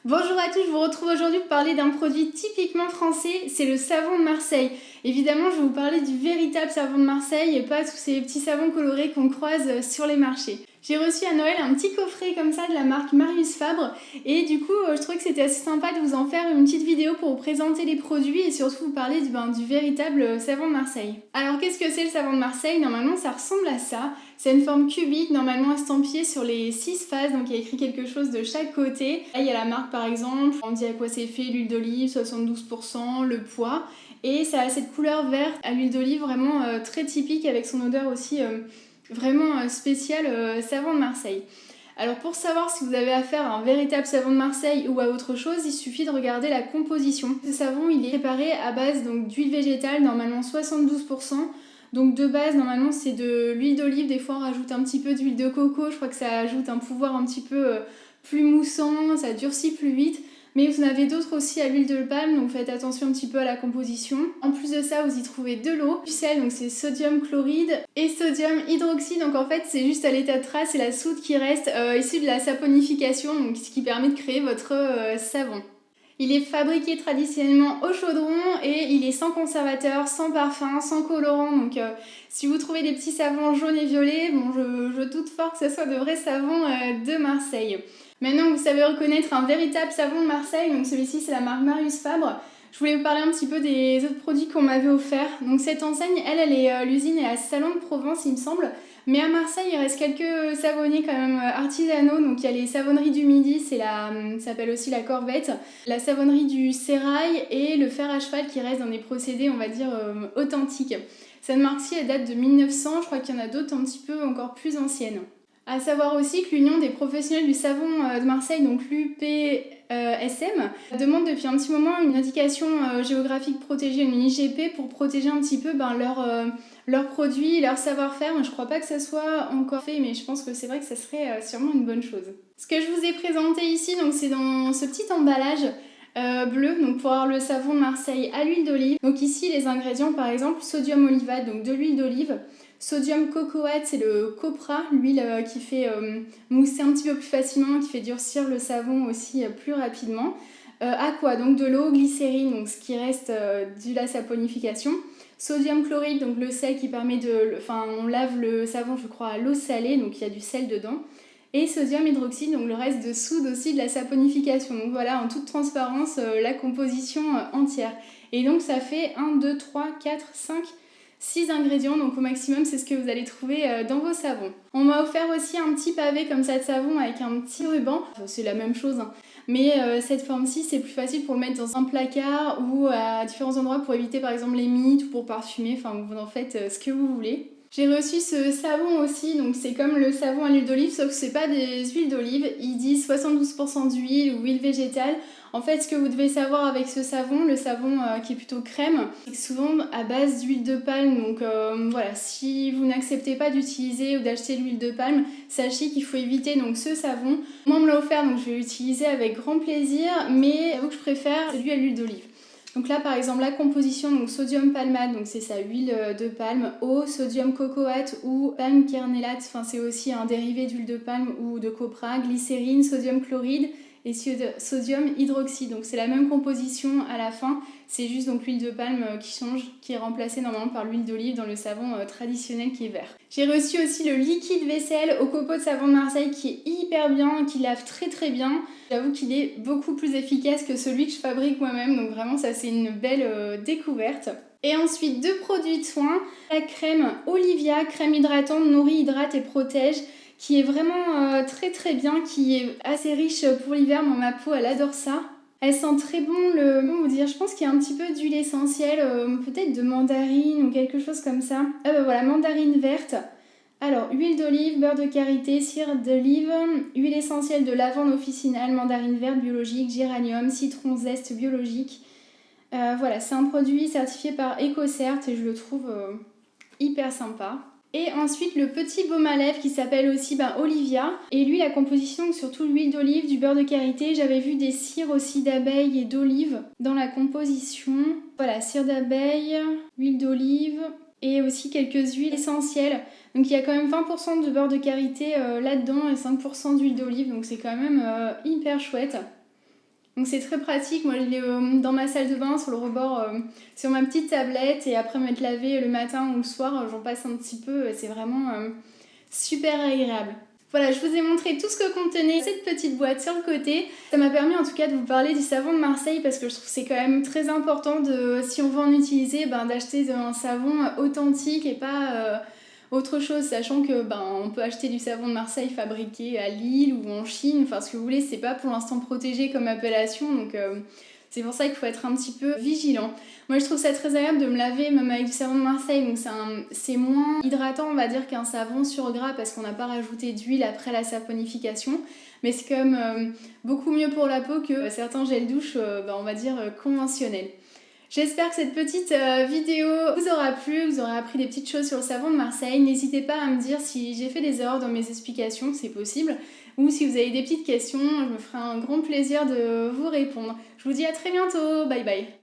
Bonjour à tous, je vous retrouve aujourd'hui pour parler d'un produit typiquement français, c'est le savon de Marseille. Évidemment, je vais vous parler du véritable savon de Marseille et pas tous ces petits savons colorés qu'on croise sur les marchés. J'ai reçu à Noël un petit coffret comme ça de la marque Marius Fabre et du coup, je trouvais que c'était assez sympa de vous en faire une petite vidéo pour vous présenter les produits et surtout vous parler du véritable savon de Marseille. Alors, qu'est-ce que c'est le savon de Marseille? Normalement, ça ressemble à ça. C'est une forme cubique, normalement estampillée sur les 6 faces, donc il y a écrit quelque chose de chaque côté. Là, il y a la marque par exemple, on dit à quoi c'est fait, l'huile d'olive, 72%, le poids. Et ça a cette couleur verte à l'huile d'olive vraiment très typique avec son odeur aussi vraiment spéciale savon de Marseille. Alors pour savoir si vous avez affaire à un véritable savon de Marseille ou à autre chose, il suffit de regarder la composition. Ce savon il est préparé à base d'huile végétale, normalement 72%. Donc de base, normalement, c'est de l'huile d'olive. Des fois, on rajoute un petit peu d'huile de coco. Je crois que ça ajoute un pouvoir un petit peu plus moussant, ça durcit plus vite. Mais vous en avez d'autres aussi à l'huile de palme, donc faites attention un petit peu à la composition. En plus de ça, vous y trouvez de l'eau, du sel, donc c'est sodium chloride et sodium hydroxyde. Donc en fait, c'est juste à l'état de trace, c'est la soude qui reste issue de la saponification, donc ce qui permet de créer votre savon. Il est fabriqué traditionnellement au chaudron et il est sans conservateur, sans parfum, sans colorant. Donc si vous trouvez des petits savons jaunes et violets, bon, je doute fort que ce soit de vrais savons de Marseille. Maintenant vous savez reconnaître un véritable savon de Marseille, donc celui-ci c'est la marque Marius Fabre. Je voulais vous parler un petit peu des autres produits qu'on m'avait offerts. Donc cette enseigne, l'usine est à Salon de Provence il me semble. Mais à Marseille, il reste quelques savonniers quand même artisanaux. Donc il y a les savonneries du Midi, ça s'appelle aussi la Corvette, la savonnerie du Sérail et le fer à cheval qui reste dans des procédés, on va dire, authentiques. Cette marque-ci, elle date de 1900, je crois qu'il y en a d'autres un petit peu encore plus anciennes. À savoir aussi que l'Union des professionnels du savon de Marseille, donc l'UPSM, demande depuis un petit moment une indication géographique protégée, une IGP, pour protéger un petit peu leurs produits, leur savoir-faire. Je ne crois pas que ça soit encore fait, mais je pense que c'est vrai que ça serait sûrement une bonne chose. Ce que je vous ai présenté ici, donc c'est dans ce petit emballage bleu, donc pour avoir le savon de Marseille à l'huile d'olive. Donc ici, les ingrédients, par exemple, sodium olivate, donc de l'huile d'olive. Sodium cocoate, c'est le copra, l'huile qui fait mousser un petit peu plus facilement, qui fait durcir le savon aussi plus rapidement. Aqua, donc de l'eau, glycérine, donc ce qui reste de la saponification. Sodium chloride, donc le sel qui permet on lave le savon, je crois, à l'eau salée, donc il y a du sel dedans. Et sodium hydroxyde, donc le reste de soude aussi de la saponification. Donc voilà, en toute transparence, la composition entière. Et donc ça fait 1, 2, 3, 4, 5... 6 ingrédients, donc au maximum c'est ce que vous allez trouver dans vos savons. On m'a offert aussi un petit pavé comme ça de savon avec un petit ruban, c'est la même chose hein. Mais cette forme-ci c'est plus facile pour le mettre dans un placard ou à différents endroits pour éviter par exemple les mites ou pour parfumer, enfin vous en faites ce que vous voulez. J'ai reçu ce savon aussi, donc c'est comme le savon à l'huile d'olive, sauf que c'est pas des huiles d'olive, ils disent 72% d'huile ou huile végétale. En fait, ce que vous devez savoir avec ce savon, le savon qui est plutôt crème, c'est que souvent à base d'huile de palme, donc voilà, si vous n'acceptez pas d'utiliser ou d'acheter de l'huile de palme, sachez qu'il faut éviter donc ce savon. Moi on me l'a offert, donc je vais l'utiliser avec grand plaisir, mais j'avoue que je préfère celui à l'huile d'olive. Donc là par exemple la composition, donc sodium palmate, donc c'est sa huile de palme, eau, sodium cocoate ou palme kernelate, enfin c'est aussi un dérivé d'huile de palme ou de copra, glycérine, sodium chloride et sodium hydroxyde. Donc c'est la même composition à la fin, c'est juste donc l'huile de palme qui change, qui est remplacée normalement par l'huile d'olive dans le savon traditionnel qui est vert. J'ai reçu aussi le liquide vaisselle au copeaux de savon de Marseille qui est hyper bien, qui lave très très bien. J'avoue qu'il est beaucoup plus efficace que celui que je fabrique moi-même, donc vraiment ça c'est une belle découverte. Et ensuite deux produits de soins, la crème Olivia, crème hydratante, nourrit, hydrate et protège, qui est vraiment très très bien, qui est assez riche pour l'hiver. Moi ma peau elle adore ça. Elle sent très bon comment vous dire, je pense qu'il y a un petit peu d'huile essentielle, peut-être de mandarine ou quelque chose comme ça. Ah ben voilà, mandarine verte. Alors, huile d'olive, beurre de karité, cire d'olive, huile essentielle de lavande officinale, mandarine verte biologique, géranium, citron zeste biologique. Voilà, c'est un produit certifié par EcoCert et je le trouve hyper sympa. Et ensuite le petit baume à lèvres qui s'appelle aussi Olivia. Et lui la composition, surtout l'huile d'olive, du beurre de karité. J'avais vu des cires aussi d'abeille et d'olive dans la composition. Voilà, cire d'abeille, huile d'olive et aussi quelques huiles essentielles. Donc il y a quand même 20% de beurre de karité là-dedans et 5% d'huile d'olive. Donc c'est quand même hyper chouette. Donc c'est très pratique, moi je l'ai dans ma salle de bain, sur le rebord, sur ma petite tablette, et après m'être lavé le matin ou le soir, j'en passe un petit peu, c'est vraiment super agréable. Voilà, je vous ai montré tout ce que contenait cette petite boîte sur le côté. Ça m'a permis en tout cas de vous parler du savon de Marseille parce que je trouve que c'est quand même très important si on veut en utiliser, d'acheter un savon authentique et pas autre chose, sachant que on peut acheter du savon de Marseille fabriqué à Lille ou en Chine, enfin ce que vous voulez, c'est pas pour l'instant protégé comme appellation, donc c'est pour ça qu'il faut être un petit peu vigilant. Moi je trouve ça très agréable de me laver même avec du savon de Marseille, donc c'est moins hydratant on va dire qu'un savon sur gras parce qu'on n'a pas rajouté d'huile après la saponification, mais c'est quand même beaucoup mieux pour la peau que certains gels douche on va dire conventionnels. J'espère que cette petite vidéo vous aura plu, vous aurez appris des petites choses sur le savon de Marseille. N'hésitez pas à me dire si j'ai fait des erreurs dans mes explications, c'est possible, ou si vous avez des petites questions, je me ferai un grand plaisir de vous répondre. Je vous dis à très bientôt, bye bye.